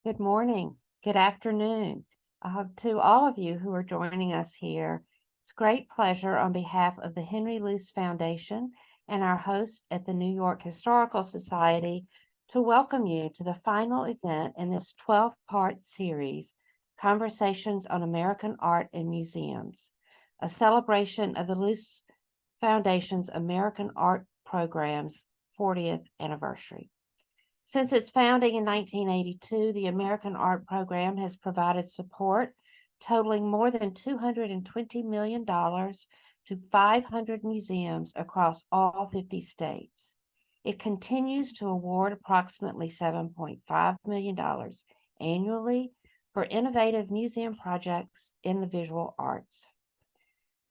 Good morning, good afternoon, to all of you who are joining us here. It's a great pleasure on behalf of the Henry Luce Foundation and our host at the New York Historical Society to welcome you to the final event in this 12-part series, Conversations on American Art and Museums, a celebration of the Luce Foundation's American Art Program's 40th anniversary. Since its founding in 1982, the American Art Program has provided support totaling more than $220 million to 500 museums across all 50 states. It continues to award approximately $7.5 million annually for innovative museum projects in the visual arts.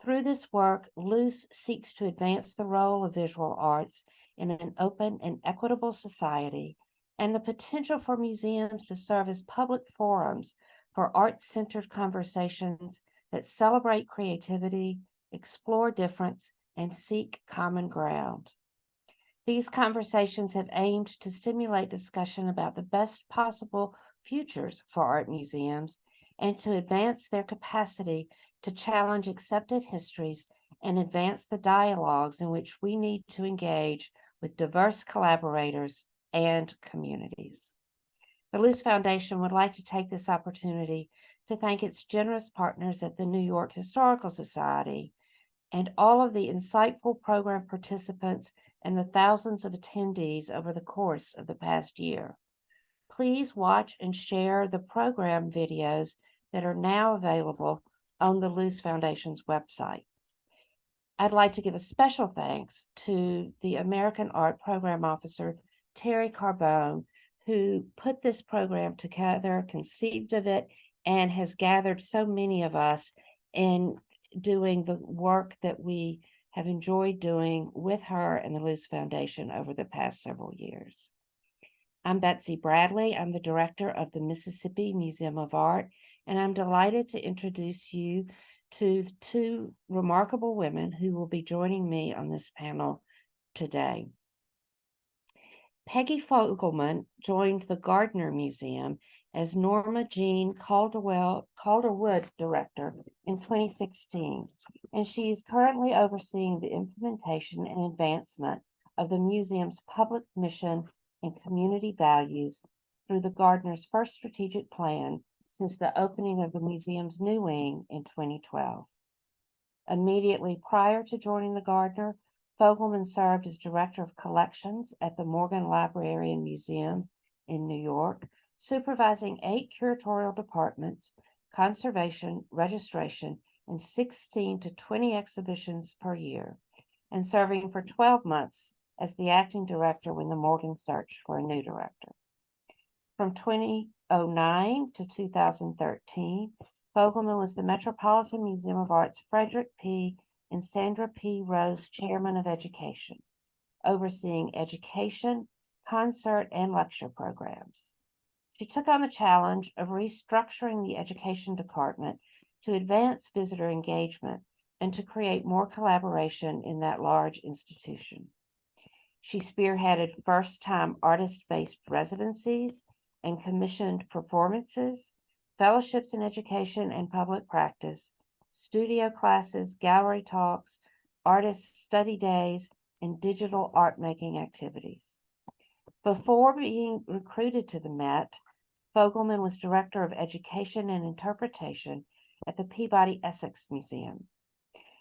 Through this work, Luce seeks to advance the role of visual arts in an open and equitable society and the potential for museums to serve as public forums for art-centered conversations that celebrate creativity, explore difference, and seek common ground. These conversations have aimed to stimulate discussion about the best possible futures for art museums and to advance their capacity to challenge accepted histories and advance the dialogues in which we need to engage with diverse collaborators and communities. The Luce Foundation would like to take this opportunity to thank its generous partners at the New York Historical Society and all of the insightful program participants and the thousands of attendees over the course of the past year. Please watch and share the program videos that are now available on the Luce Foundation's website. I'd like to give a special thanks to the American Art Program Officer, Terry Carbone, who put this program together, conceived of it, and has gathered so many of us in doing the work that we have enjoyed doing with her and the Luce Foundation over the past several years. I'm Betsy Bradley. I'm the director of the Mississippi Museum of Art, and I'm delighted to introduce you to two remarkable women who will be joining me on this panel today. Peggy Fogelman joined the Gardner Museum as Norma Jean Calderwood director in 2016, and she is currently overseeing the implementation and advancement of the museum's public mission and community values through the Gardner's first strategic plan since the opening of the museum's new wing in 2012. Immediately prior to joining the Gardner, Fogelman served as Director of Collections at the Morgan Library and Museum in New York, supervising 8 curatorial departments, conservation, registration, and 16 to 20 exhibitions per year, and serving for 12 months as the acting director when the Morgan searched for a new director. From 2009 to 2013, Fogelman was the Metropolitan Museum of Art's Frederick P. and Sandra P. Rose Chairman of Education, overseeing education, concert, and lecture programs. She took on the challenge of restructuring the education department to advance visitor engagement and to create more collaboration in that large institution. She spearheaded first-time artist-based residencies and commissioned performances, fellowships in education and public practice, studio classes, gallery talks, artist study days, and digital art-making activities. Before being recruited to the Met, Fogelman was Director of Education and Interpretation at the Peabody Essex Museum.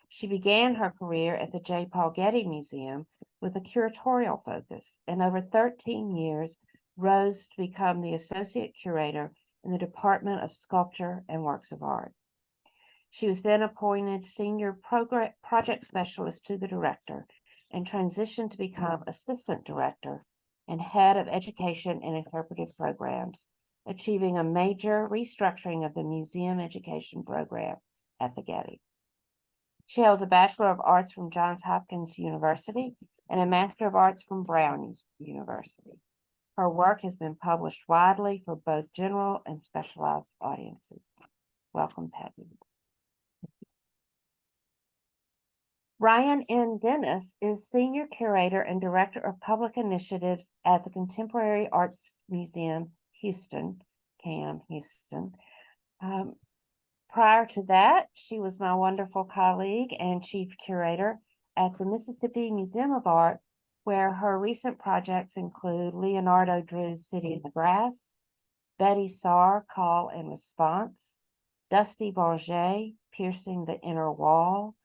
She began her career at the J. Paul Getty Museum with a curatorial focus, and over 13 years rose to become the Associate Curator in the Department of Sculpture and Works of Art. She was then appointed Senior Project Specialist to the Director and transitioned to become Assistant Director and Head of Education and Interpretive Programs, achieving a major restructuring of the museum education program at the Getty. She holds a Bachelor of Arts from Johns Hopkins University and a Master of Arts from Brown University. Her work has been published widely for both general and specialized audiences. Welcome, Peggy. Ryan N. Dennis is Senior Curator and Director of Public Initiatives at the Contemporary Arts Museum, Houston, CAM Houston. Prior to that, she was my wonderful colleague and chief curator at the Mississippi Museum of Art, where her recent projects include Leonardo Drew's City in the Grass, Betty Saar, Call and Response, Dusty Barget, Piercing the Inner Wall,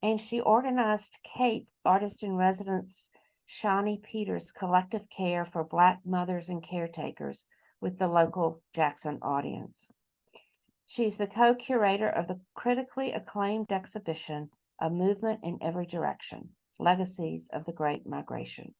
and she organized CAPE, Artist in Residence Shawnee Peters' collective care for Black mothers and caretakers with the local Jackson audience. She's the co-curator of the critically acclaimed exhibition, A Movement in Every Direction, Legacies of the Great Migration.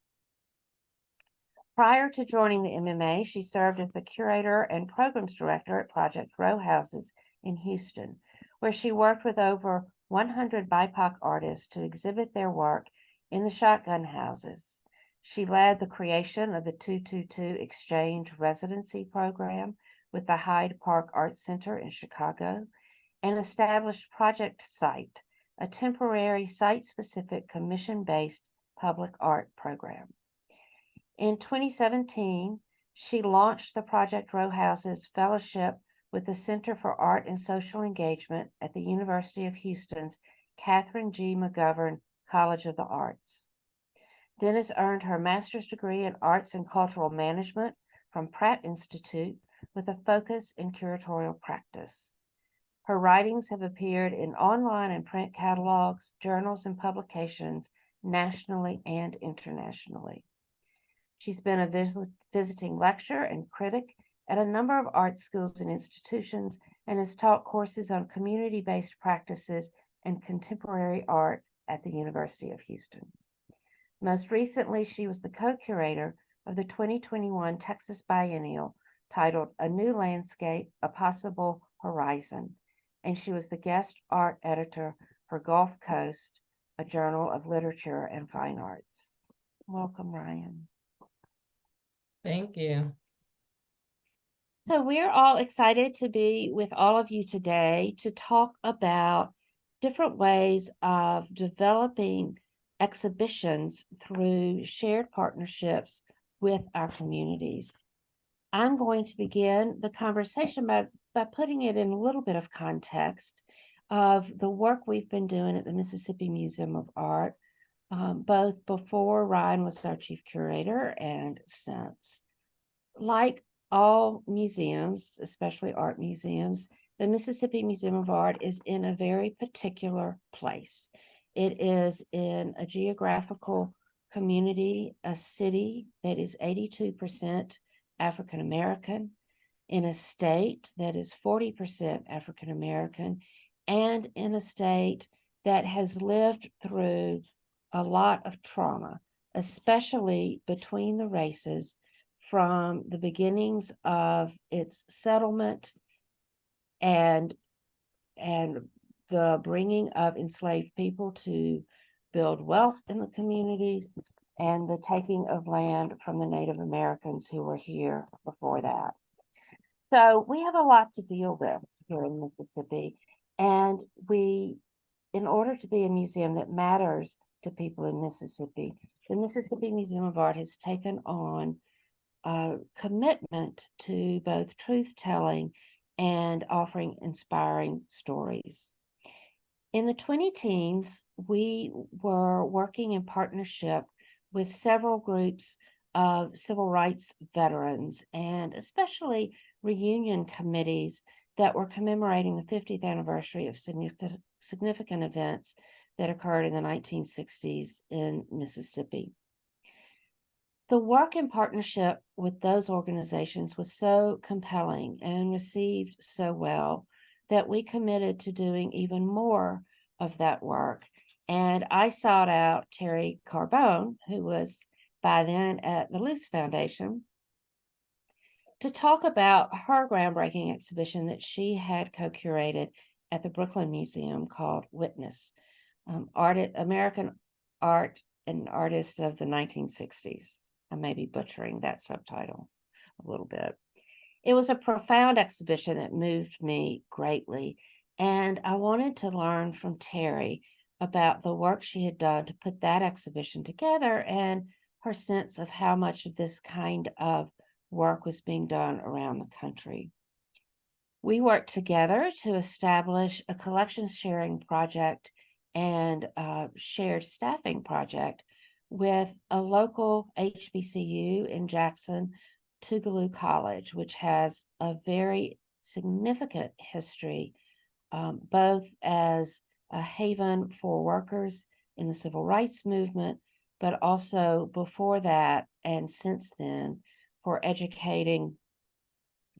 Prior to joining the MMA, she served as the curator and programs director at Project Row Houses in Houston, where she worked with over 100 BIPOC artists to exhibit their work in the shotgun houses. She led the creation of the 222 Exchange Residency Program with the Hyde Park Art Center in Chicago, and established Project Site, a temporary site-specific commission-based public art program. In 2017, she launched the Project Row Houses Fellowship with the Center for Art and Social Engagement at the University of Houston's Catherine G. McGovern College of the Arts. Dennis earned her master's degree in Arts and Cultural Management from Pratt Institute with a focus in curatorial practice. Her writings have appeared in online and print catalogs, journals, and publications nationally and internationally. She's been a visiting lecturer and critic at a number of art schools and institutions, and has taught courses on community-based practices and contemporary art at the University of Houston. Most recently, she was the co-curator of the 2021 Texas Biennial titled A New Landscape, A Possible Horizon, and she was the guest art editor for Gulf Coast, a journal of literature and fine arts. Welcome, Ryan. Thank you. So we're all excited to be with all of you today to talk about different ways of developing exhibitions through shared partnerships with our communities. I'm going to begin the conversation by putting it in a little bit of context of the work we've been doing at the Mississippi Museum of Art, both before Ryan was our chief curator and since. Like all museums, especially art museums, the Mississippi Museum of Art is in a very particular place. It is in a geographical community, a city that is 82% African American, in a state that is 40% African American, and in a state that has lived through a lot of trauma, especially between the races, from the beginnings of its settlement and the bringing of enslaved people to build wealth in the communities, and the taking of land from the Native Americans who were here before that. So we have a lot to deal with here in Mississippi, and in order to be a museum that matters to people in Mississippi, the Mississippi Museum of Art has taken on a commitment to both truth-telling and offering inspiring stories. In the 2010s, we were working in partnership with several groups of civil rights veterans, and especially reunion committees that were commemorating the 50th anniversary of significant events that occurred in the 1960s in Mississippi. The work in partnership with those organizations was so compelling and received so well that we committed to doing even more of that work. And I sought out Terry Carbone, who was by then at the Luce Foundation, to talk about her groundbreaking exhibition that she had co-curated at the Brooklyn Museum called Witness, American Art and Artist of the 1960s. I may be butchering that subtitle a little bit. It was a profound exhibition that moved me greatly, and I wanted to learn from Terry about the work she had done to put that exhibition together and her sense of how much of this kind of work was being done around the country. We worked together to establish a collection sharing project and shared staffing project with a local HBCU in Jackson, Tougaloo College, which has a very significant history, both as a haven for workers in the civil rights movement, but also before that and since then for educating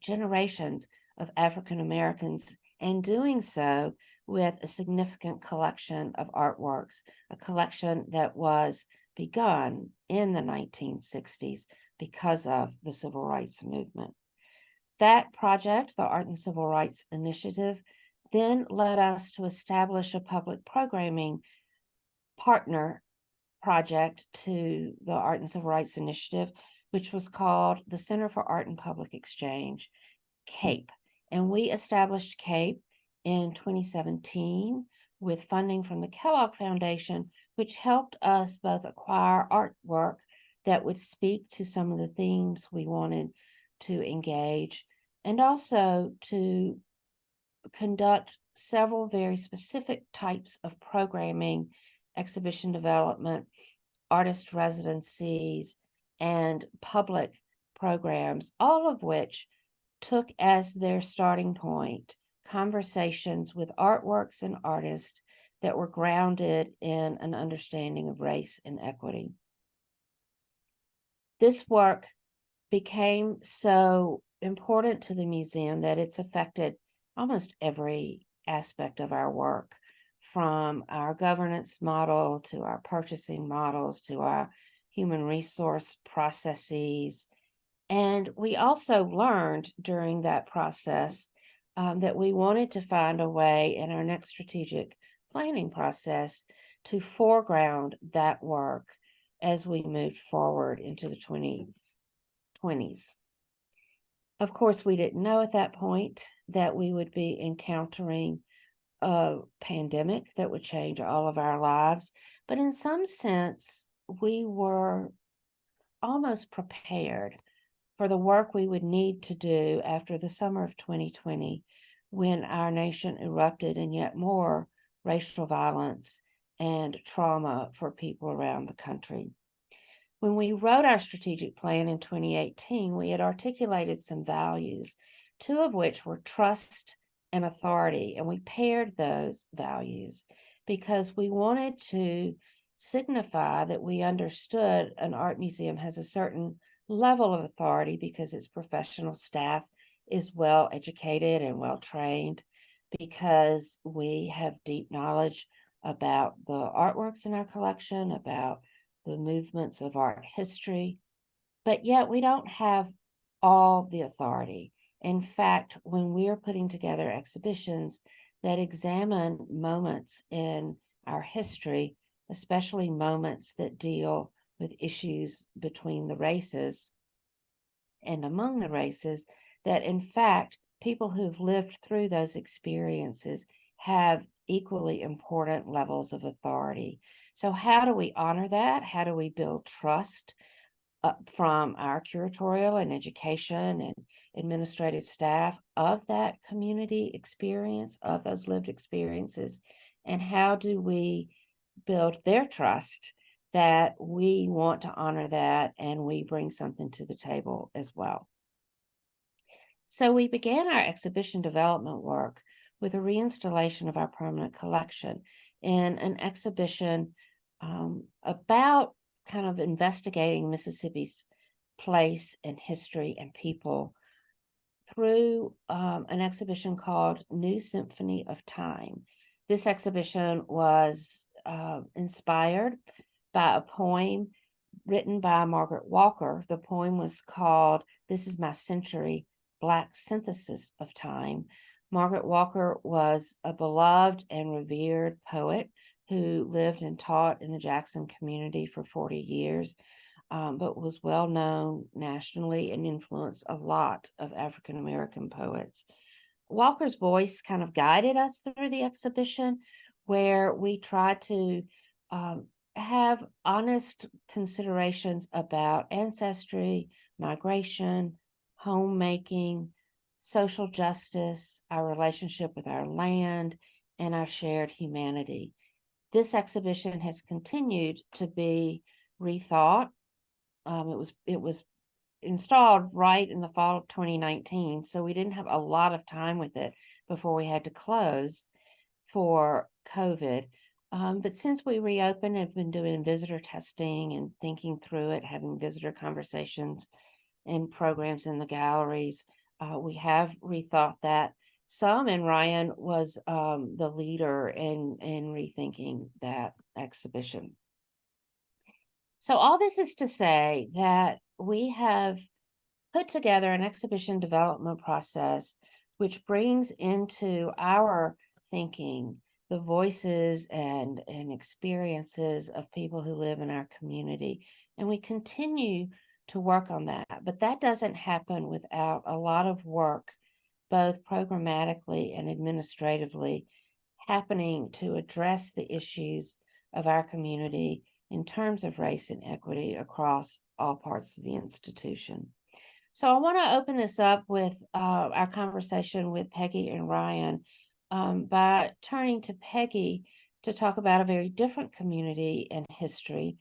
generations of African Americans, and doing so with a significant collection of artworks, a collection that was begun in the 1960s because of the civil rights movement. That project, the Art and Civil Rights Initiative, then led us to establish a public programming partner project to the Art and Civil Rights Initiative, which was called the Center for Art and Public Exchange, CAPE. And we established CAPE in 2017 with funding from the Kellogg Foundation, which helped us both acquire artwork that would speak to some of the themes we wanted to engage, and also to conduct several very specific types of programming, exhibition development, artist residencies, and public programs, all of which took as their starting point conversations with artworks and artists that were grounded in an understanding of race and equity. This work became so important to the museum that it's affected almost every aspect of our work, from our governance model to our purchasing models to our human resource processes. And we also learned during that process that we wanted to find a way in our next strategic planning process to foreground that work as we moved forward into the 2020s. Of course, we didn't know at that point that we would be encountering a pandemic that would change all of our lives, but in some sense, we were almost prepared for the work we would need to do after the summer of 2020, when our nation erupted in yet more racial violence and trauma for people around the country. When we wrote our strategic plan in 2018, we had articulated some values, two of which were trust and authority, and we paired those values because we wanted to signify that we understood an art museum has a certain level of authority because its professional staff is well educated and well trained, because we have deep knowledge about the artworks in our collection, about the movements of art history, but yet we don't have all the authority. In fact, when we are putting together exhibitions that examine moments in our history, especially moments that deal with issues between the races and among the races, that in fact, people who've lived through those experiences have equally important levels of authority. So how do we honor that? How do we build trust from our curatorial and education and administrative staff of that community experience, of those lived experiences? And how do we build their trust that we want to honor that and we bring something to the table as well? So we began our exhibition development work with a reinstallation of our permanent collection in an exhibition about kind of investigating Mississippi's place and history and people through an exhibition called New Symphony of Time. This exhibition was inspired by a poem written by Margaret Walker. The poem was called "This Is My Century, Black Synthesis of Time." Margaret Walker was a beloved and revered poet who lived and taught in the Jackson community for 40 years, but was well known nationally and influenced a lot of African American poets. Walker's voice kind of guided us through the exhibition, where we tried to have honest considerations about ancestry, migration, homemaking, social justice, our relationship with our land, and our shared humanity. This exhibition has continued to be rethought. It was installed right in the fall of 2019, so we didn't have a lot of time with it before we had to close for COVID. But since we reopened, have been doing visitor testing and thinking through it, having visitor conversations and programs in the galleries. We have rethought that some, and Ryan was the leader in rethinking that exhibition. So all this is to say that we have put together an exhibition development process which brings into our thinking the voices and experiences of people who live in our community. And we continue to work on that, but that doesn't happen without a lot of work, both programmatically and administratively, happening to address the issues of our community in terms of race and equity across all parts of the institution. So I want to open this up with our conversation with Peggy and Ryan by turning to Peggy to talk about a very different community and history.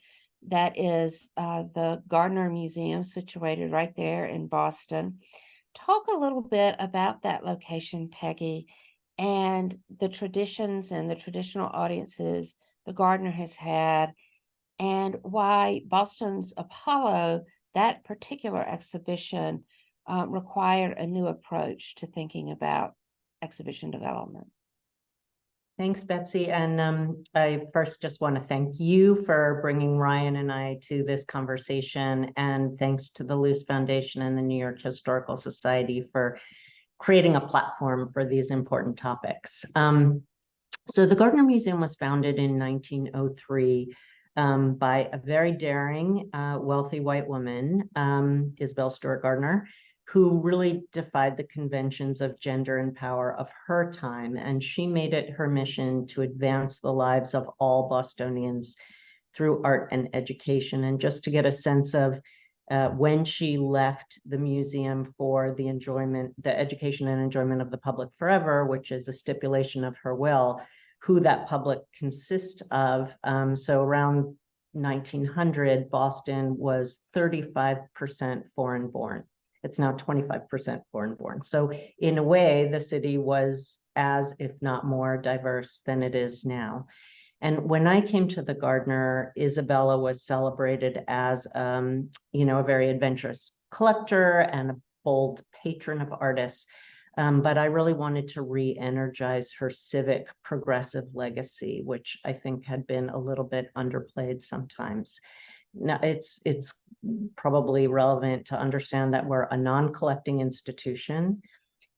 That is the Gardner Museum, situated right there in Boston. Talk a little bit about that location, Peggy, and the traditions and the traditional audiences the Gardner has had, and why Boston's Apollo, that particular exhibition, required a new approach to thinking about exhibition development. Thanks, Betsy. And I first just want to thank you for bringing Ryan and I to this conversation. And thanks to the Luce Foundation and the New York Historical Society for creating a platform for these important topics. So the Gardner Museum was founded in 1903 by a very daring, wealthy white woman, Isabel Stewart Gardner, who really defied the conventions of gender and power of her time. And she made it her mission to advance the lives of all Bostonians through art and education. And just to get a sense of when she left the museum for the education and enjoyment of the public forever, which is a stipulation of her will, who that public consists of. So around 1900, Boston was 35% foreign born. It's now 25% foreign born. So in a way, the city was as, if not more, diverse than it is now. And when I came to the Gardner, Isabella was celebrated as, a very adventurous collector and a bold patron of artists. But I really wanted to re-energize her civic progressive legacy, which I think had been a little bit underplayed sometimes. Now, it's probably relevant to understand that we're a non-collecting institution,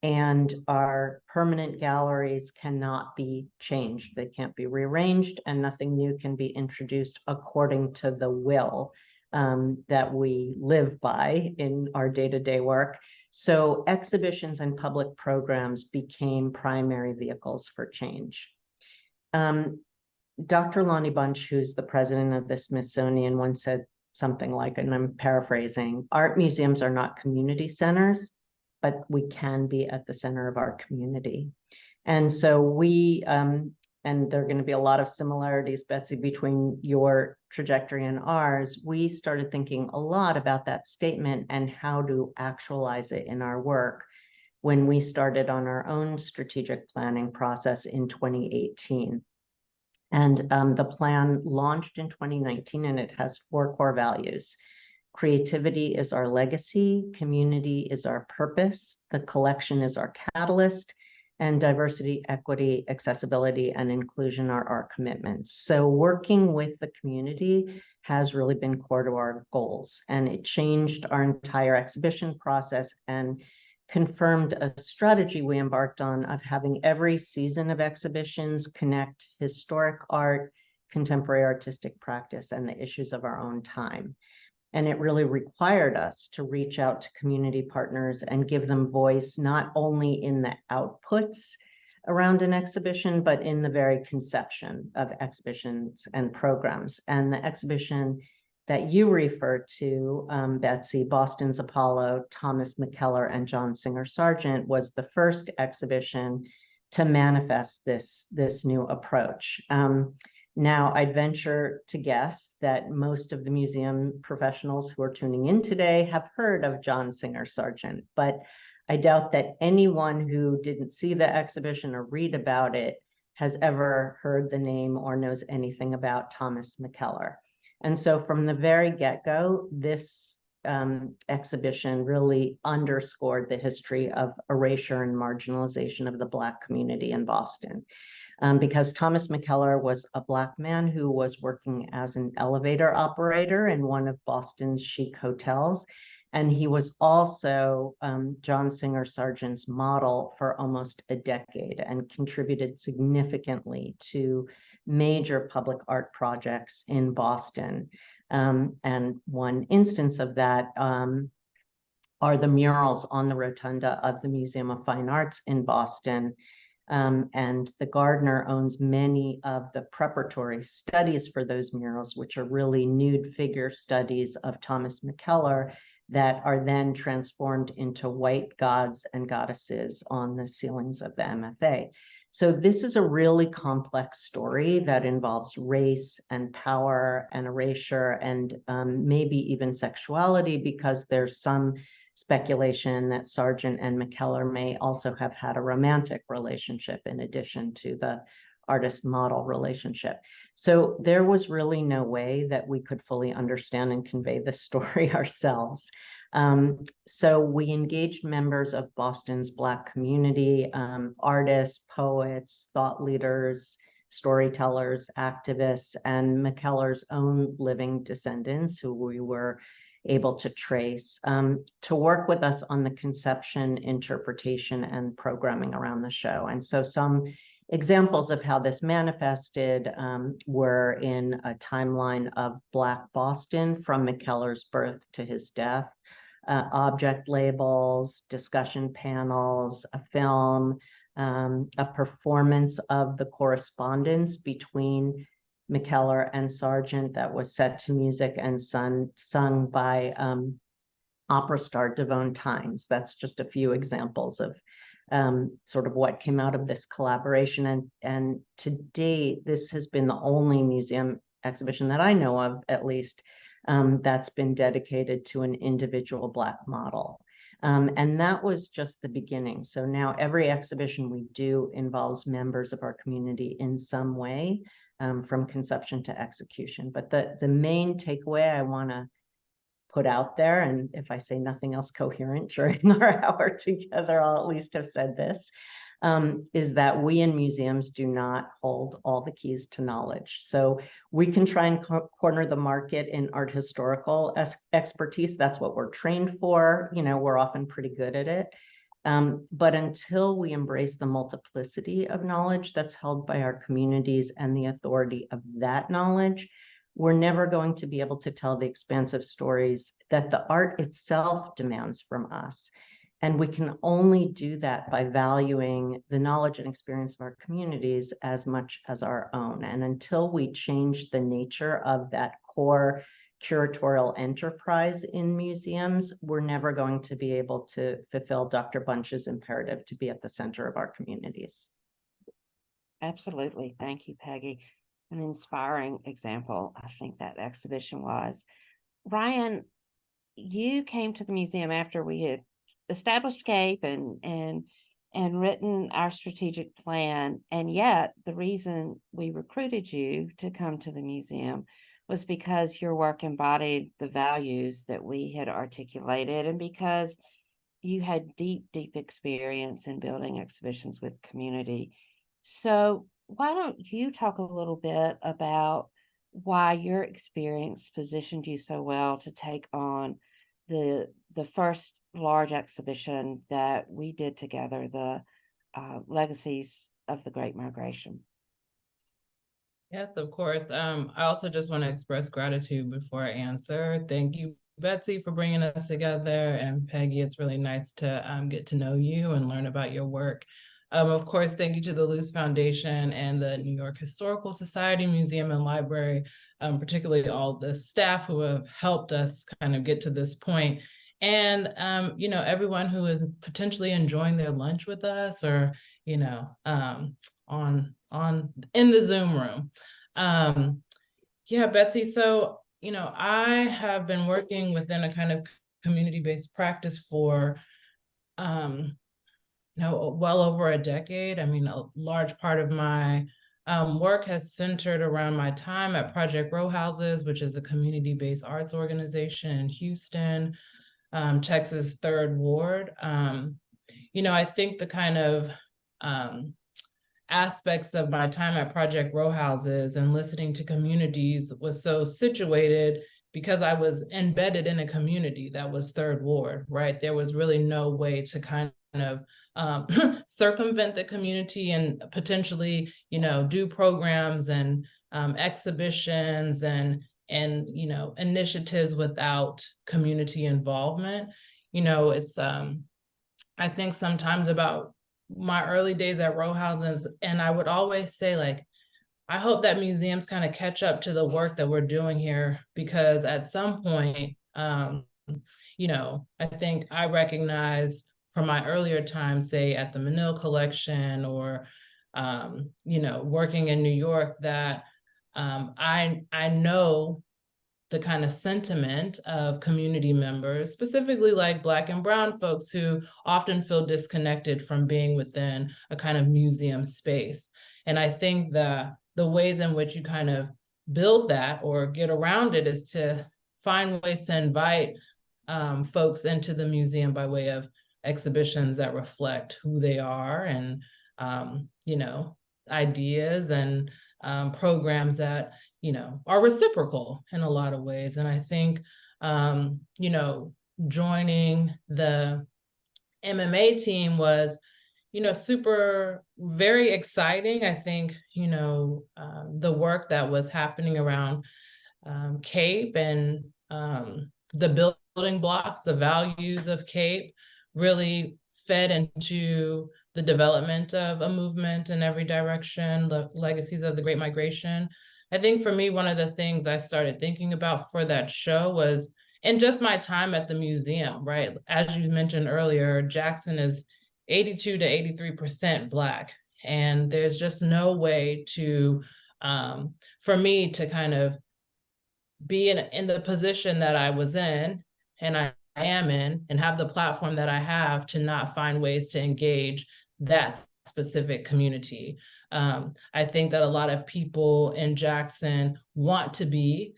and our permanent galleries cannot be changed. They can't be rearranged, and nothing new can be introduced according to the will that we live by in our day-to-day work. So exhibitions and public programs became primary vehicles for change. Dr. Lonnie Bunch, who's the president of the Smithsonian, once said something like, and I'm paraphrasing, art museums are not community centers, but we can be at the center of our community. And so we, and there are going to be a lot of similarities, Betsy, between your trajectory and ours. We started thinking a lot about that statement and how to actualize it in our work when we started on our own strategic planning process in 2018. And the plan launched in 2019, and it has 4 core values. Creativity is our legacy, community is our purpose, the collection is our catalyst, and diversity, equity, accessibility, and inclusion are our commitments. So working with the community has really been core to our goals, and it changed our entire exhibition process and confirmed a strategy we embarked on of having every season of exhibitions connect historic art, contemporary artistic practice, and the issues of our own time. And it really required us to reach out to community partners and give them voice, not only in the outputs around an exhibition, but in the very conception of exhibitions and programs. And the exhibition that you referred to, Betsy, Boston's Apollo, Thomas McKellar and John Singer Sargent, was the first exhibition to manifest this new approach. Now, I'd venture to guess that most of the museum professionals who are tuning in today have heard of John Singer Sargent, but I doubt that anyone who didn't see the exhibition or read about it has ever heard the name or knows anything about Thomas McKellar. And so from the very get-go, this exhibition really underscored the history of erasure and marginalization of the Black community in Boston. Because Thomas McKellar was a Black man who was working as an elevator operator in one of Boston's chic hotels. And he was also John Singer Sargent's model for almost a decade and contributed significantly to major public art projects in Boston. And one instance of that are the murals on the rotunda of the Museum of Fine Arts in Boston. And the Gardner owns many of the preparatory studies for those murals, which are really nude figure studies of Thomas McKellar that are then transformed into white gods and goddesses on the ceilings of the MFA. So this is a really complex story that involves race and power and erasure and maybe even sexuality, because there's some speculation that Sargent and McKellar may also have had a romantic relationship in addition to the artist-model relationship. So there was really no way that we could fully understand and convey this story ourselves. So we engaged members of Boston's Black community, artists, poets, thought leaders, storytellers, activists, and McKellar's own living descendants, who we were able to trace, to work with us on the conception, interpretation, and programming around the show. And so some examples of how this manifested were in a timeline of Black Boston from McKellar's birth to his death, object labels, discussion panels, a film, a performance of the correspondence between McKellar and Sargent that was set to music and sung by opera star Devon Tynes. That's just a few examples of sort of what came out of this collaboration. And to date, this has been the only museum exhibition that I know of, at least, that's been dedicated to an individual Black model. And that was just the beginning. So now every exhibition we do involves members of our community in some way, from conception to execution. But the main takeaway I want to put out there, and if I say nothing else coherent during our hour together, I'll at least have said this, is that we in museums do not hold all the keys to knowledge. So we can try and corner the market in art historical expertise. That's what we're trained for. You know, we're often pretty good at it. But until we embrace the multiplicity of knowledge that's held by our communities and the authority of that knowledge, we're never going to be able to tell the expansive stories that the art itself demands from us. And we can only do that by valuing the knowledge and experience of our communities as much as our own. And until we change the nature of that core curatorial enterprise in museums, we're never going to be able to fulfill Dr. Bunch's imperative to be at the center of our communities. Absolutely. Thank you, Peggy. An inspiring example, I think that exhibition was. Ryan, you came to the museum after we had established CAPE and written our strategic plan. And yet the reason we recruited you to come to the museum was because your work embodied the values that we had articulated, and because you had deep experience in building exhibitions with community. So why don't you talk a little bit about why your experience positioned you so well to take on the first large exhibition that we did together, the Legacies of the Great Migration? Yes, of course. I also just want to express gratitude before I answer. Thank you, Betsy, for bringing us together. And Peggy, it's really nice to get to know you and learn about your work. Of course, thank you to the Luce Foundation and the New York Historical Society, Museum and Library, particularly all the staff who have helped us kind of get to this point. And, everyone who is potentially enjoying their lunch with us or, on in the Zoom room. Yeah, Betsy, so, I have been working within a kind of community-based practice for, well over a decade. I mean, a large part of my work has centered around my time at Project Row Houses, which is a community-based arts organization in Houston, Texas 3rd Ward. I think the kind of aspects of my time at Project Row Houses and listening to communities was so situated because I was embedded in a community that was 3rd Ward, right? There was really no way to kind of circumvent the community and potentially, do programs and exhibitions and initiatives without community involvement. It's I think sometimes about my early days at row houses, and I would always say, like, I hope that museums kind of catch up to the work that we're doing here, because at some point, I think I recognize from my earlier time, say at the Manil collection or, working in New York, that I know the kind of sentiment of community members, specifically like Black and Brown folks who often feel disconnected from being within a kind of museum space. And I think the ways in which you kind of build that or get around it is to find ways to invite folks into the museum by way of exhibitions that reflect who they are and, ideas and programs that are reciprocal in a lot of ways. And I think, joining the MMA team was, very exciting. I think, the work that was happening around CAPE and the building blocks, the values of CAPE really fed into the development of a movement in every direction, the legacies of the Great Migration. I think for me, one of the things I started thinking about for that show was, and just my time at the museum, right? As you mentioned earlier, Jackson is 82 to 83% Black. And there's just no way to, for me to kind of be in the position that I was in, and I am in, and have the platform that I have to not find ways to engage that specific community. I think that a lot of people in Jackson want to be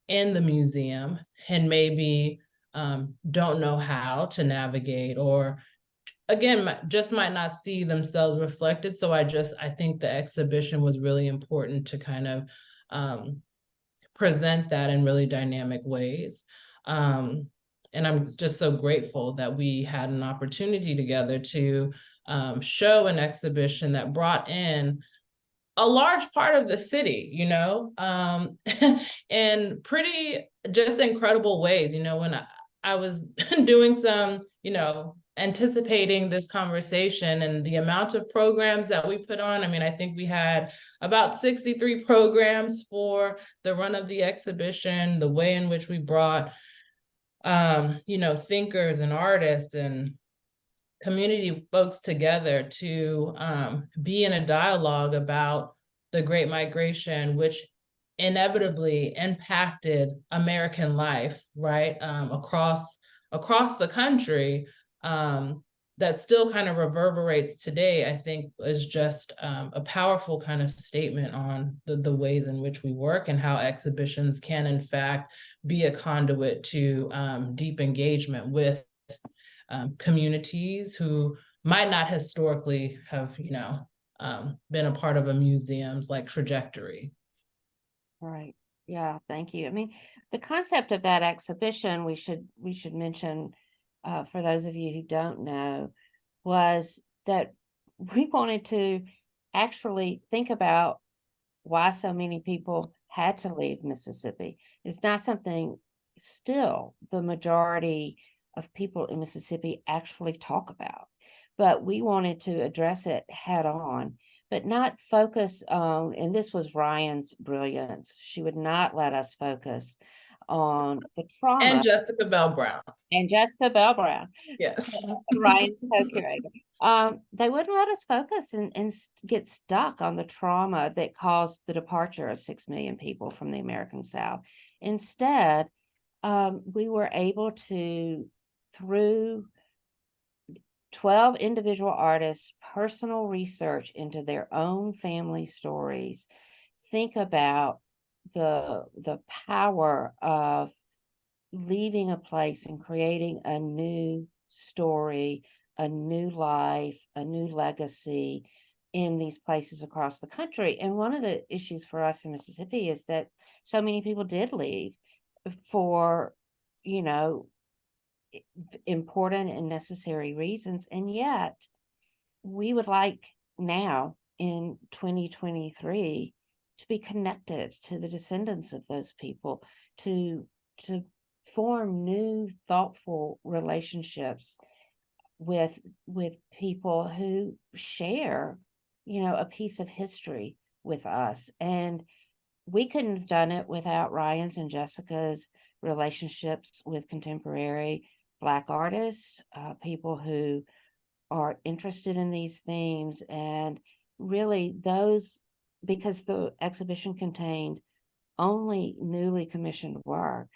in the museum and maybe don't know how to navigate, or again, just might not see themselves reflected. So I think the exhibition was really important to kind of present that in really dynamic ways. And I'm just so grateful that we had an opportunity together to show an exhibition that brought in a large part of the city, in pretty just incredible ways. When I was doing some, anticipating this conversation and the amount of programs that we put on. I mean, I think we had about 63 programs for the run of the exhibition, the way in which we brought, thinkers and artists and community folks together to be in a dialogue about the Great Migration, which inevitably impacted American life, right, across the country, that still kind of reverberates today. I think is just a powerful kind of statement on the ways in which we work and how exhibitions can, in fact, be a conduit to deep engagement with communities who might not historically have, been a part of a museum's like trajectory. Right. Yeah, thank you. I mean, the concept of that exhibition, we should mention, for those of you who don't know, was that we wanted to actually think about why so many people had to leave Mississippi. It's not something still the majority of people in Mississippi actually talk about. but we wanted to address it head on, but not focus on, and this was Ryan's brilliance. She would not let us focus on the trauma. And Jessica Bell Brown. And Jessica Bell Brown. Yes. Ryan's co-curator. They wouldn't let us focus and get stuck on the trauma that caused the departure of 6 million people from the American South. Instead, we were able to, through 12 individual artists' personal research into their own family stories, think about the power of leaving a place and creating a new story, a new life, a new legacy in these places across the country. And one of the issues for us in Mississippi is that so many people did leave for, you know, important and necessary reasons. And yet we would like now in 2023 to be connected to the descendants of those people, to form new thoughtful relationships with people who share, you know, a piece of history with us. And we couldn't have done it without Ryan's and Jessica's relationships with contemporary Black artists, people who are interested in these themes, and really those, because the exhibition contained only newly commissioned work,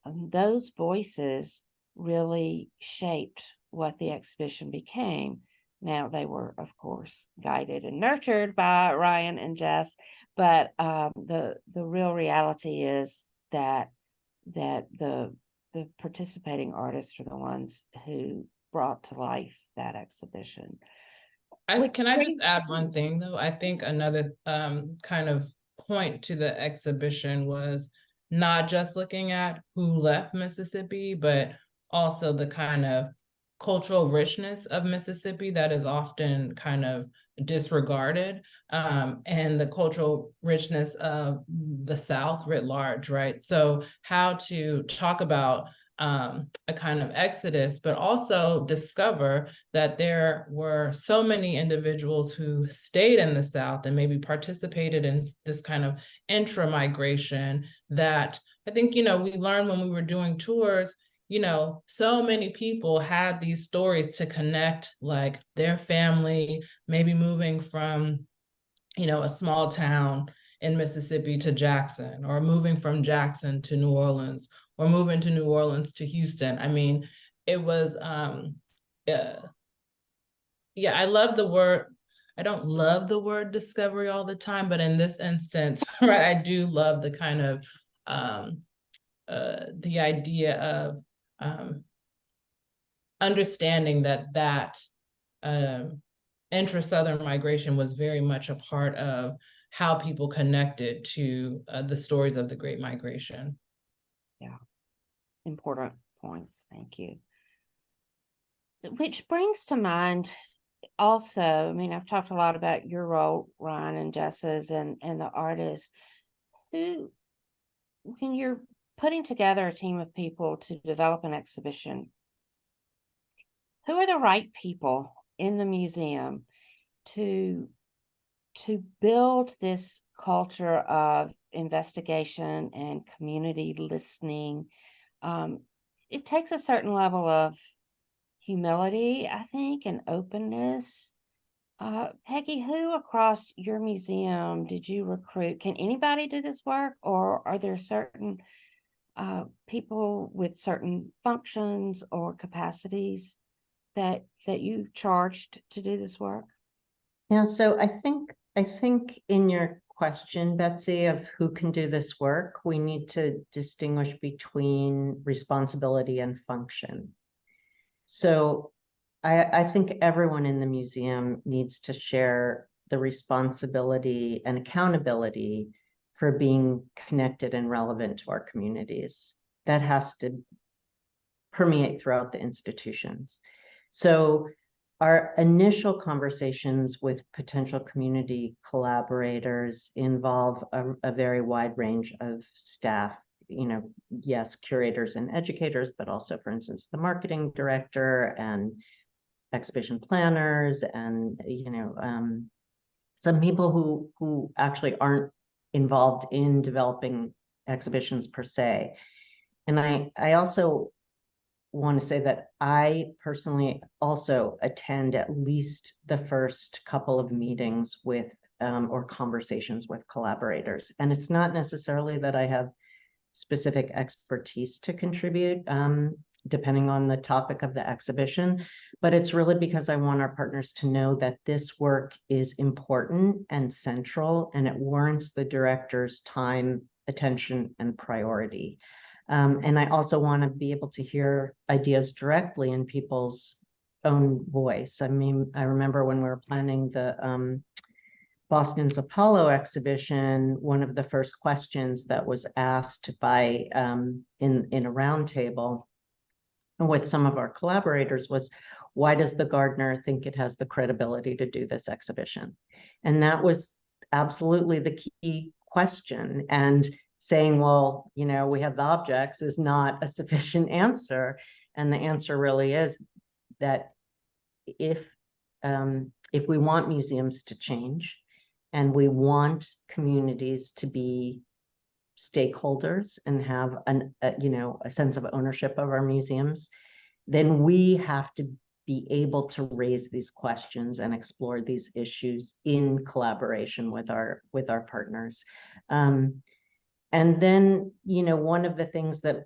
those voices really shaped what the exhibition became. Now, they were, of course, guided and nurtured by Ryan and Jess, but the real reality is that the participating artists are the ones who brought to life that exhibition. Can I just add one thing, though? I think another kind of point to the exhibition was not just looking at who left Mississippi, but also the kind of cultural richness of Mississippi that is often kind of disregarded, and the cultural richness of the South writ large, right? So how to talk about a kind of exodus, but also discover that there were so many individuals who stayed in the South and maybe participated in this kind of intra-migration that I think, you know, we learned when we were doing tours, you know, so many people had these stories to connect, like their family, maybe moving from, you know, a small town in Mississippi to Jackson, or moving from Jackson to New Orleans, or moving to New Orleans to Houston. I mean, it was, yeah, I love the word. I don't love the word discovery all the time, but in this instance, right, I do love the kind of, the idea of understanding that intra-Southern migration was very much a part of how people connected to the stories of the Great Migration. Yeah, important points. Thank you. Which brings to mind also, I mean, I've talked a lot about your role, Ryan and Jess's, and the artists who, when you're putting together a team of people to develop an exhibition, who are the right people in the museum to build this culture of investigation and community listening? It takes a certain level of humility, I think, and openness. Peggy, who across your museum did you recruit? Can anybody do this work, or are there certain people with certain functions or capacities that you charged to do this work? Yeah, so I think in your question, Betsy, of who can do this work, we need to distinguish between responsibility and function. So I think everyone in the museum needs to share the responsibility and accountability for being connected and relevant to our communities. That has to permeate throughout the institutions. So our initial conversations with potential community collaborators involve a very wide range of staff. You know, yes, curators and educators, but also, for instance, the marketing director and exhibition planners and, some people who actually aren't involved in developing exhibitions per se. And I also want to say that I personally also attend at least the first couple of meetings with or conversations with collaborators. And it's not necessarily that I have specific expertise to contribute, depending on the topic of the exhibition, but it's really because I want our partners to know that this work is important and central, and it warrants the director's time, attention, and priority. And I also want to be able to hear ideas directly in people's own voice. I mean, I remember when we were planning the Boston's Apollo exhibition, one of the first questions that was asked by in a roundtable with some of our collaborators was, why does the Gardner think it has the credibility to do this exhibition? And that was absolutely the key question. And saying, well, we have the objects is not a sufficient answer. And the answer really is that if we want museums to change, and we want communities to be stakeholders and have a sense of ownership of our museums, then we have to be able to raise these questions and explore these issues in collaboration with our partners. And then, one of the things that,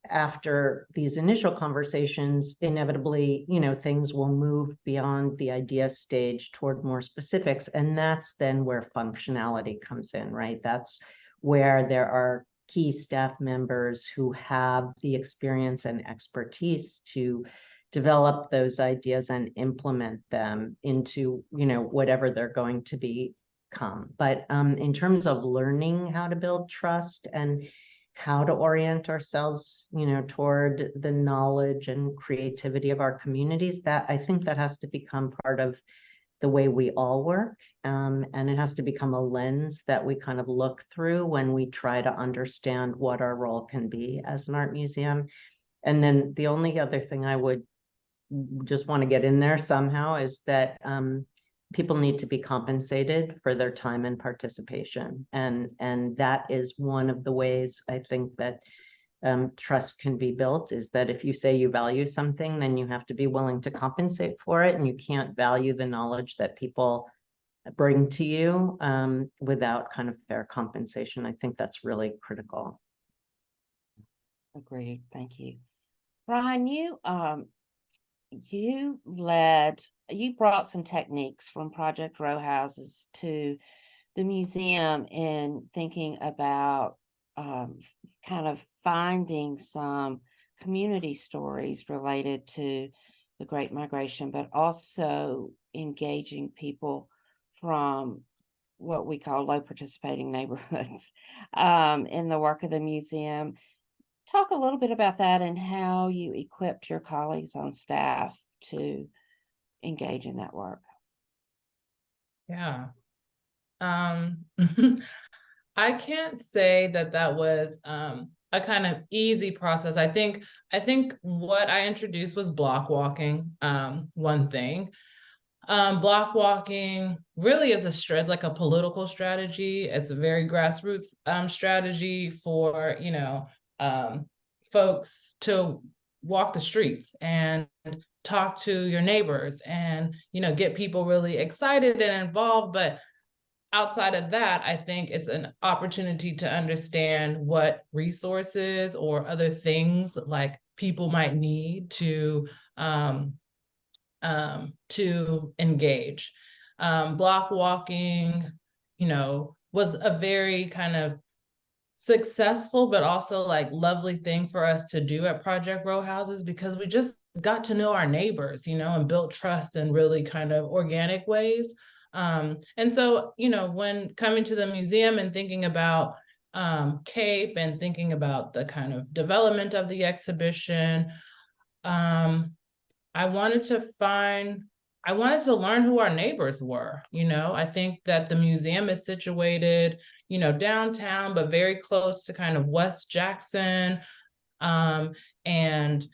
after these initial conversations, inevitably, things will move beyond the idea stage toward more specifics. And that's then where functionality comes in, right? That's where there are key staff members who have the experience and expertise to develop those ideas and implement them into, whatever they're going to become. But in terms of learning how to build trust and how to orient ourselves, toward the knowledge and creativity of our communities, that I think that has to become part of the way we all work. And it has to become a lens that we kind of look through when we try to understand what our role can be as an art museum. And then the only other thing I would just want to get in there somehow is that people need to be compensated for their time and participation. And that is one of the ways I think that trust can be built, is that if you say you value something, then you have to be willing to compensate for it. And you can't value the knowledge that people bring to you without kind of fair compensation. I think that's really critical. Agreed. Thank you. Ryan, you brought some techniques from Project Row Houses to the museum in thinking about kind of finding some community stories related to the Great Migration, but also engaging people from what we call low participating neighborhoods in the work of the museum. Talk a little bit about that and how you equipped your colleagues on staff to engage in that work. Yeah. I can't say that was a kind of easy process. I think what I introduced was block walking, one thing. Block walking really is like a political strategy. It's a very grassroots strategy for, folks to walk the streets and talk to your neighbors and, get people really excited and involved. But outside of that, I think it's an opportunity to understand what resources or other things like people might need to engage. Block walking, was a very kind of successful, but also like lovely thing for us to do at Project Row Houses, because we just got to know our neighbors, and build trust in really kind of organic ways. And so, when coming to the museum and thinking about CAPE and thinking about the kind of development of the exhibition, I wanted to learn who our neighbors were. I think that the museum is situated, downtown, but very close to kind of West Jackson. And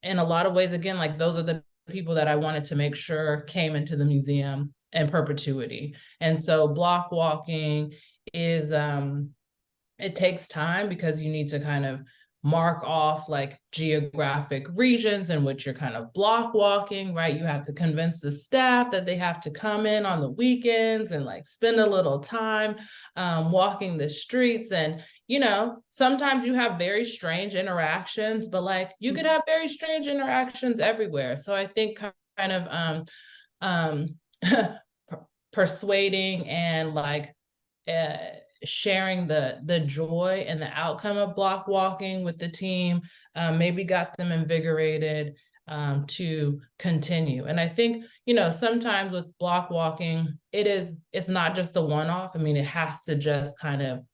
in a lot of ways, again, like those are the people that I wanted to make sure came into the museum in perpetuity. And so block walking is, it takes time because you need to kind of mark off like geographic regions in which you're kind of block walking, right? You have to convince the staff that they have to come in on the weekends and like spend a little time walking the streets. And, you know, sometimes you have very strange interactions, but like you could have very strange interactions everywhere. So I think kind of persuading and like sharing the joy and the outcome of block walking with the team, maybe got them invigorated to continue. And I think, you know, sometimes with block walking, it's not just a one-off. I mean, it has to just kind of,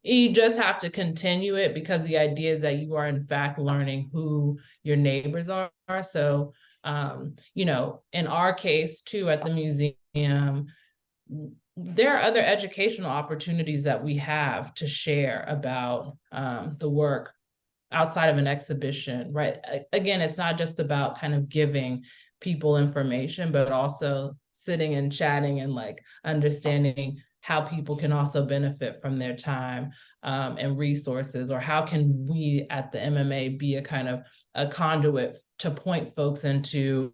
you just have to continue it, because the idea is that you are in fact learning who your neighbors are. So, you know, in our case too, at the museum, there are other educational opportunities that we have to share about the work outside of an exhibition, right? Again, it's not just about kind of giving people information, but also sitting and chatting and like understanding how people can also benefit from their time and resources, or how can we at the MMA be a kind of a conduit to point folks into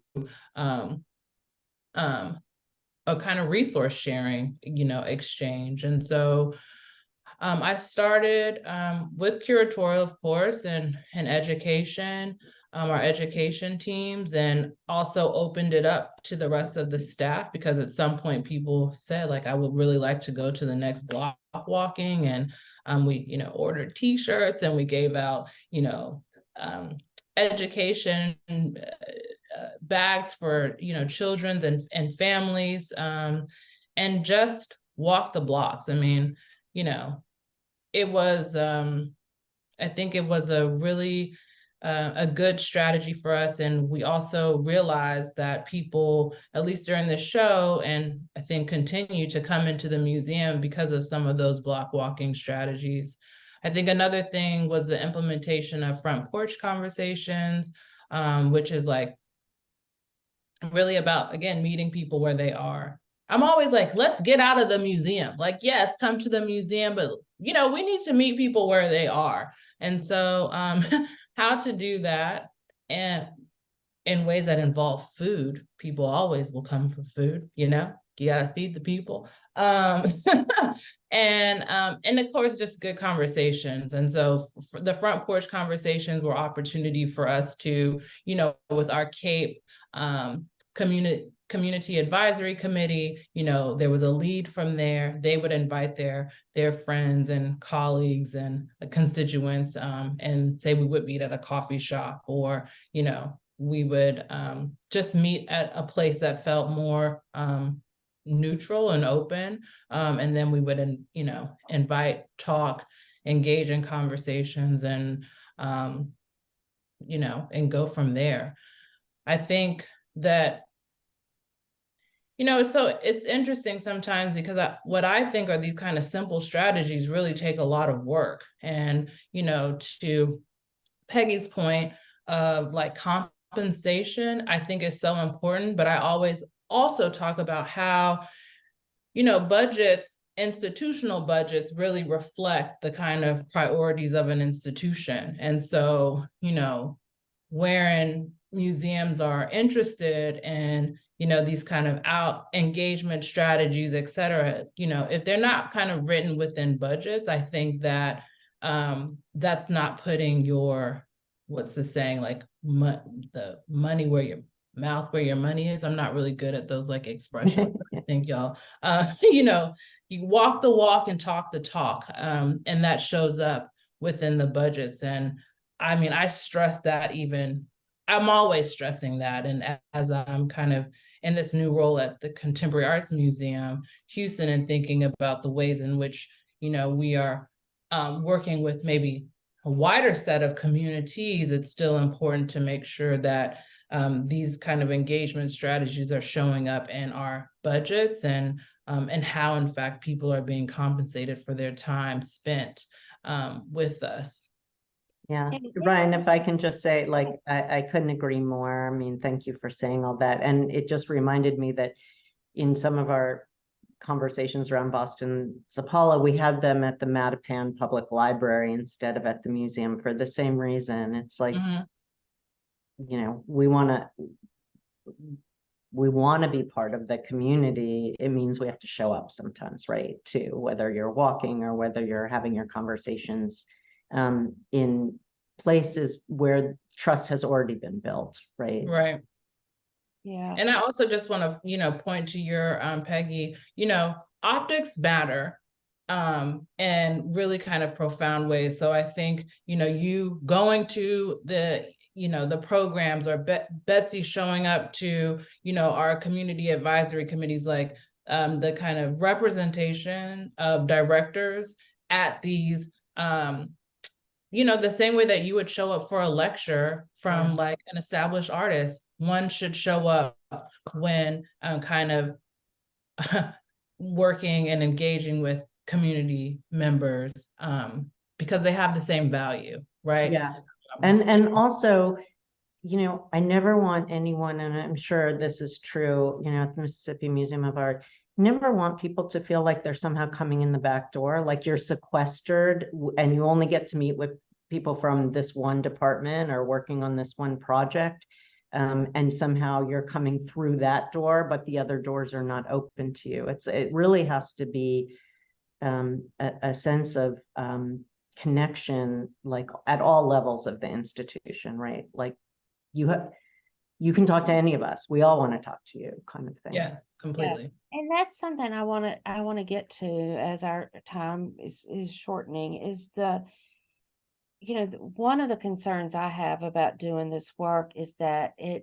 a kind of resource sharing, you know, exchange. And so I started with curatorial, of course, and education, our education teams, and also opened it up to the rest of the staff, because at some point people said, like, I would really like to go to the next block walking. And we, you know, ordered t-shirts, and we gave out, you know, education bags for, you know, children and families, and just walk the blocks. I mean, you know, it was, I think it was a really a good strategy for us. And we also realized that people, at least during the show, and I think continue to come into the museum because of some of those block walking strategies. I think another thing was the implementation of front porch conversations, which is like really about, again, meeting people where they are. I'm always like, let's get out of the museum. Like, yes, come to the museum, but, you know, we need to meet people where they are. And so how to do that, and in ways that involve food. People always will come for food, you know, you got to feed the people. And of course, just good conversations. And so the front porch conversations were opportunity for us to, you know, with our CAPE community advisory committee, you know, there was a lead from there. They would invite their friends and colleagues and constituents, and say we would meet at a coffee shop, or, you know, we would just meet at a place that felt more neutral and open. And then we would, you know, invite, talk, engage in conversations, and, you know, and go from there. I think that, you know, it's interesting sometimes, because what I think are these kind of simple strategies really take a lot of work. And, you know, to Peggy's point of like compensation, I think is so important. But I always also talk about how, you know, budgets, institutional budgets, really reflect the kind of priorities of an institution. And so, you know, wherein museums are interested in, you know, these kind of out engagement strategies, et cetera, you know, if they're not kind of written within budgets, I think that that's not putting your, what's the saying, like the money where your mouth where your money is. I'm not really good at those like expressions. I think y'all, you know, you walk the walk and talk the talk, and that shows up within the budgets. And I mean, I stress that, even I'm always stressing that. And as I'm kind of in this new role at the Contemporary Arts Museum, Houston, and thinking about the ways in which, you know, we are working with maybe a wider set of communities, it's still important to make sure that these kind of engagement strategies are showing up in our budgets, and how, in fact, people are being compensated for their time spent with us. Yeah, And it's Ryan, if I can just say, like, I couldn't agree more. I mean, thank you for saying all that. And it just reminded me that in some of our conversations around Boston Zapala, we had them at the Mattapan Public Library instead of at the museum for the same reason. It's like, Mhm. you know, we want to be part of the community. It means we have to show up sometimes, right? Too, whether you're walking or whether you're having your conversations in places where trust has already been built, right? Right. Yeah. And I also just want to, point to your Peggy, optics matter in really kind of profound ways. So I think, you going to the programs, or Betsy showing up to, our community advisory committees, like the kind of representation of directors at these the same way that you would show up for a lecture from like an established artist, one should show up when kind of working and engaging with community members because they have the same value, right? Yeah. And also, I never want anyone, and I'm sure this is true, at the Mississippi Museum of Art, never want people to feel like they're somehow coming in the back door, like you're sequestered and you only get to meet with people from this one department or working on this one project. And somehow you're coming through that door, but the other doors are not open to you. It really has to be a sense of connection, like at all levels of the institution, right? Like you can talk to any of us. We all want to talk to you, kind of thing. Yes, completely. And that's something I want to get to as our time is shortening, is one of the concerns I have about doing this work is that I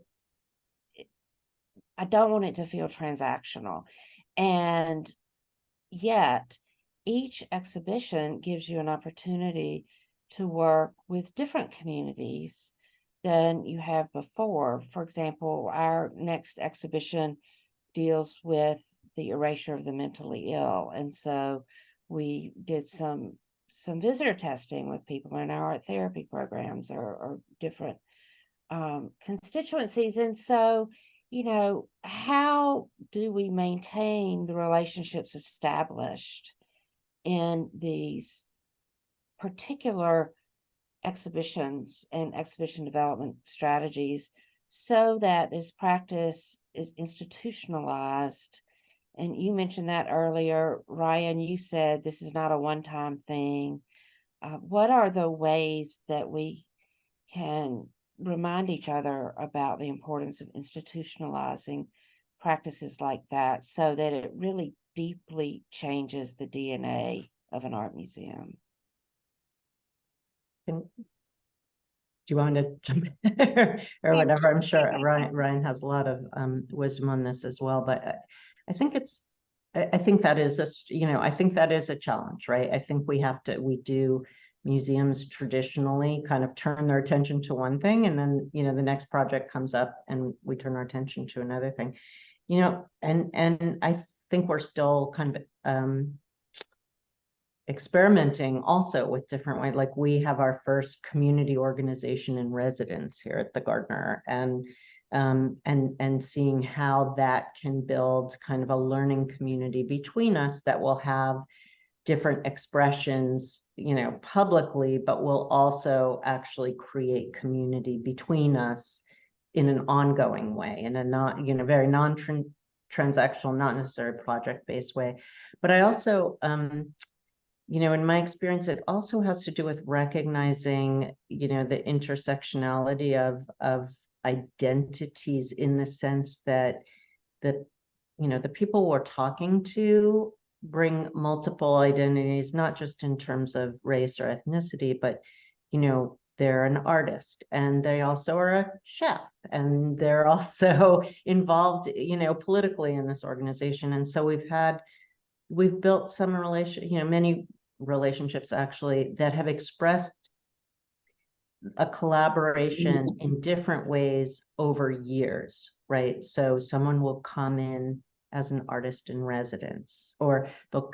don't want it to feel transactional. And yet each exhibition gives you an opportunity to work with different communities than you have before. For example, our next exhibition deals with the erasure of the mentally ill. And so we did some visitor testing with people in our art therapy programs or different constituencies. And so, how do we maintain the relationships established in these particular exhibitions and exhibition development strategies so that this practice is institutionalized? And you mentioned that earlier, Ryan. You said this is not a one-time thing. What are the ways that we can remind each other about the importance of institutionalizing practices like that so that it really deeply changes the DNA of an art museum? Do you want to jump in or whatever? I'm sure Ryan has a lot of wisdom on this as well, but I think I think that is I think that is a challenge, right? I think we do museums traditionally kind of turn their attention to one thing, and then, the next project comes up and we turn our attention to another thing, and I think we're still kind of experimenting also with different ways. Like we have our first community organization in residence here at the Gardner, and seeing how that can build kind of a learning community between us that will have different expressions, publicly, but will also actually create community between us in an ongoing way, in a not, very non-transactional, not necessarily project-based way. But I also, in my experience, it also has to do with recognizing, the intersectionality of identities, in the sense that the people we're talking to bring multiple identities, not just in terms of race or ethnicity, but, they're an artist and they also are a chef and they're also involved, politically in this organization. And so we've built some many relationships actually that have expressed a collaboration in different ways over years, right? So someone will come in as an artist in residence, or they'll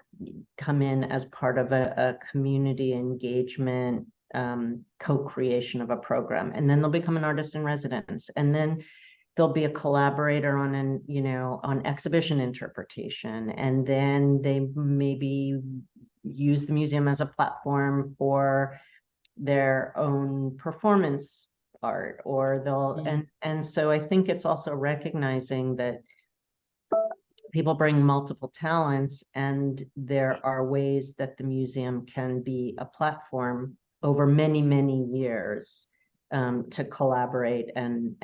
come in as part of a community engagement co-creation of a program, and then they'll become an artist in residence, and then they'll be a collaborator on on exhibition interpretation, and then they maybe use the museum as a platform for their own performance art, or they'll and so I think it's also recognizing that people bring multiple talents, and there are ways that the museum can be a platform over many, many years to collaborate and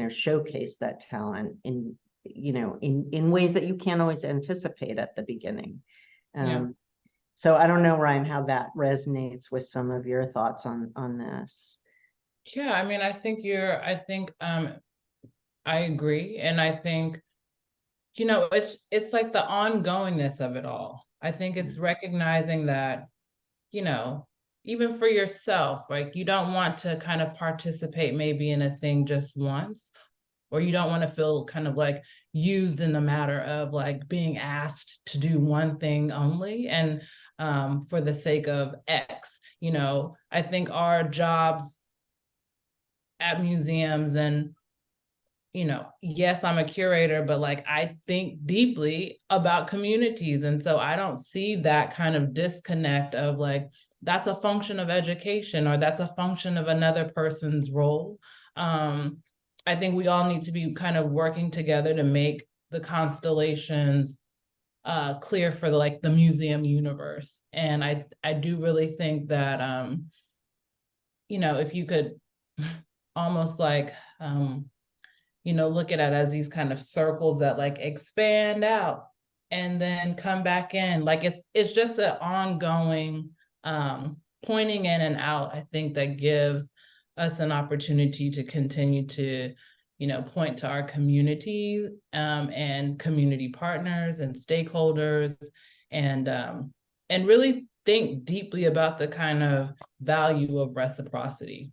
showcase that talent in ways that you can't always anticipate at the beginning. So I don't know, Ryan, how that resonates with some of your thoughts on this. Yeah, I mean, I think I agree. And I think, it's like the ongoingness of it all. I think it's recognizing that, even for yourself, like, you don't want to kind of participate maybe in a thing just once, or you don't want to feel kind of like used in the matter of like being asked to do one thing only, and for the sake of X. I think our jobs at museums, and yes, I'm a curator, but like I think deeply about communities. And so I don't see that kind of disconnect of like, that's a function of education, or that's a function of another person's role. I think we all need to be kind of working together to make the constellations clear for the museum universe. And I do really think that, if you could almost like, look at it as these kind of circles that like expand out and then come back in. Like it's just an ongoing pointing in and out, I think, that gives us an opportunity to continue to, point to our community and community partners and stakeholders, and really think deeply about the kind of value of reciprocity.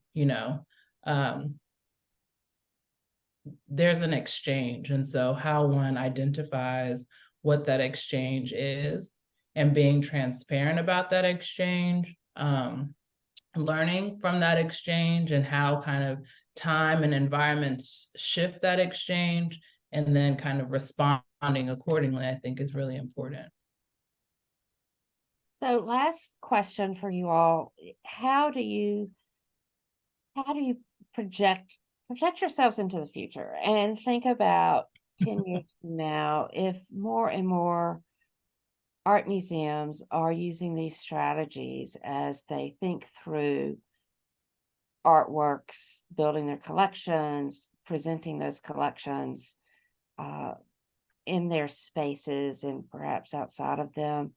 There's an exchange. And so how one identifies what that exchange is, and being transparent about that exchange, learning from that exchange, and how kind of time and environments shift that exchange, and then kind of responding accordingly, I think is really important. So last question for you all. How do you project yourselves into the future and think about 10 years from now, if more and more art museums are using these strategies as they think through artworks, building their collections, presenting those collections in their spaces and perhaps outside of them.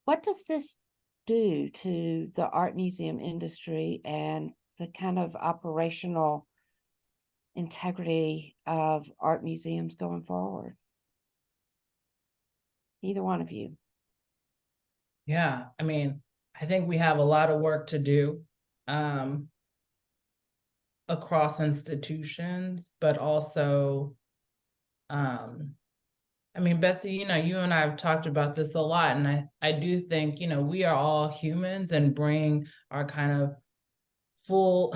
What does this do to the art museum industry and the kind of operational integrity of art museums going forward? Either one of you. Yeah, I mean, I think we have a lot of work to do across institutions, but also, I mean, Betsy, you and I have talked about this a lot, and I do think, we are all humans and bring our kind of full,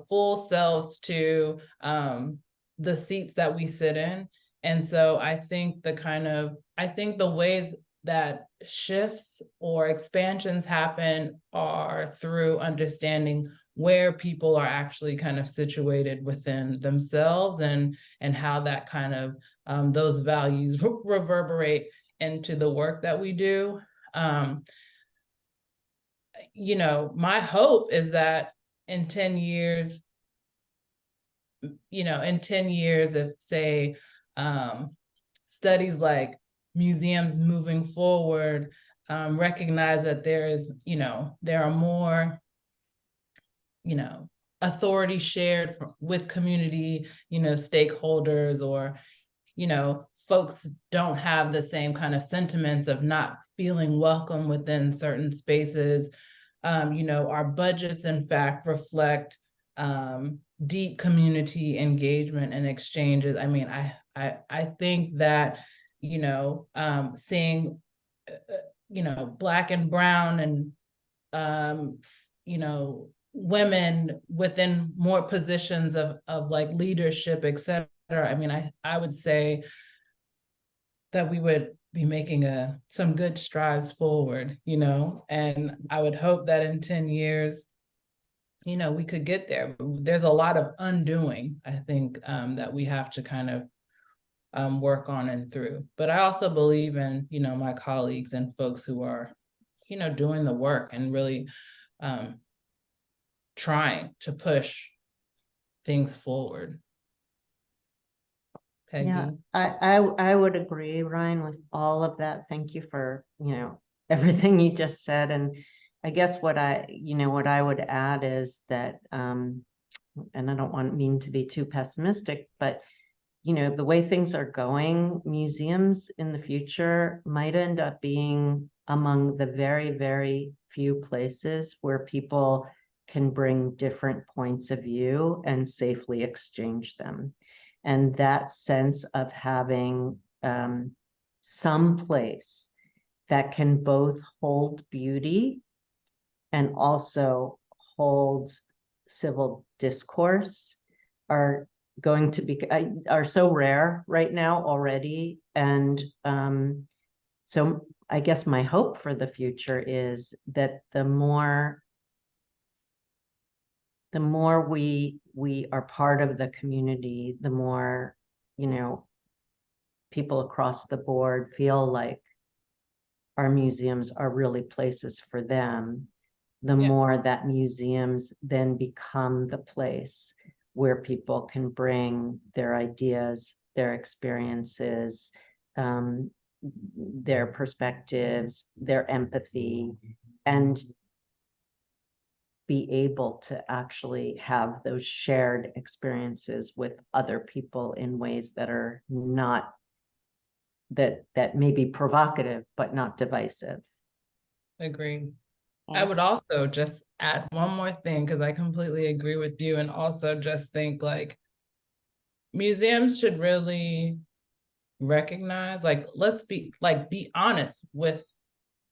full selves to the seats that we sit in. And so I think the ways that shifts or expansions happen are through understanding where people are actually kind of situated within themselves, and how that kind of those values reverberate into the work that we do. My hope is that in 10 years, if say studies like museums moving forward recognize that there are more authority shared with community stakeholders, or folks don't have the same kind of sentiments of not feeling welcome within certain spaces. Our budgets, in fact, reflect deep community engagement and exchanges. I mean, I think that, seeing, Black and brown and you know, women within more positions of like leadership, et cetera. I mean, I would say that we would be making some good strides forward, you know, and I would hope that in 10 years, you know, we could get there. There's a lot of undoing, I think, that we have to kind of work on and through. But I also believe in, you know, my colleagues and folks who are, you know, doing the work and really trying to push things forward. Peggy? Yeah, I would agree, Ryan, with all of that. Thank you for, you know, everything you just said. And I guess what I would add is that, and I don't mean to be too pessimistic, but you know, the way things are going, museums in the future might end up being among the very, very few places where people can bring different points of view and safely exchange them. And that sense of having some place that can both hold beauty and also hold civil discourse are going to be are so rare right now already. And so I guess my hope for the future is that the more we are part of the community, the more, you know, people across the board feel like our museums are really places for them, the more that museums then become the place where people can bring their ideas, their experiences, their perspectives, their empathy, and be able to actually have those shared experiences with other people in ways that are not, that may be provocative, but not divisive. Agreed. I would also just add one more thing, because I completely agree with you, and also just think like museums should really recognize, like, let's be honest with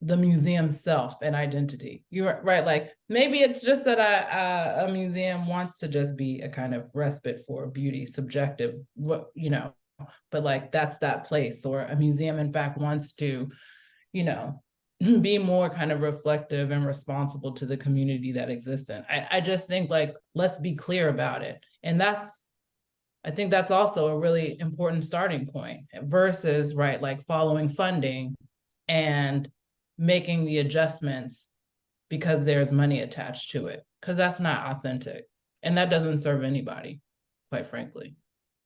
the museum self and identity. You're right. Like maybe it's just that a museum wants to just be a kind of respite for beauty, subjective, you know, but like that's that place. Or a museum in fact wants to, you know, be more kind of reflective and responsible to the community that exists in. I just think like, let's be clear about it. And I think that's also a really important starting point versus, right, like following funding and making the adjustments because there's money attached to it, because that's not authentic. And that doesn't serve anybody, quite frankly.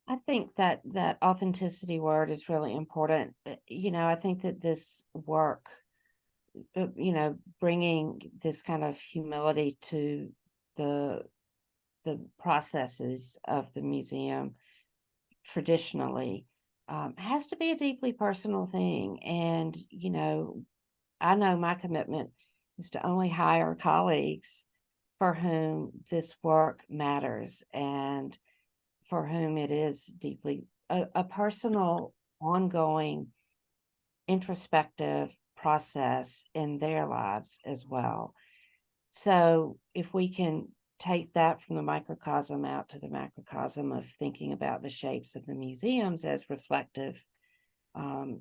I think that authenticity word is really important. You know, I think that this work, you know, bringing this kind of humility to the processes of the museum traditionally has to be a deeply personal thing. And, you know my commitment is to only hire colleagues for whom this work matters and for whom it is deeply a personal, ongoing, introspective process in their lives as well. So if we can take that from the microcosm out to the macrocosm of thinking about the shapes of the museums as reflective,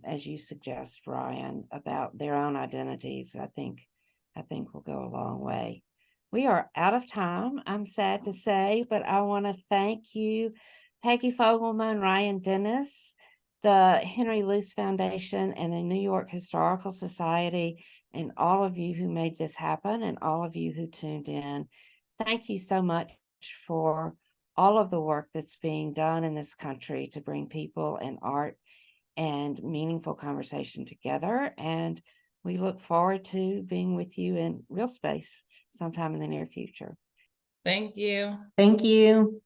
as you suggest, Ryan, about their own identities, I think will go a long way. We are out of time, I'm sad to say, but I want to thank you, Peggy Fogelman, Ryan Dennis, the Henry Luce Foundation, and the New York Historical Society, and all of you who made this happen, and all of you who tuned in. Thank you so much for all of the work that's being done in this country to bring people and art and meaningful conversation together. And we look forward to being with you in real space sometime in the near future. Thank you. Thank you.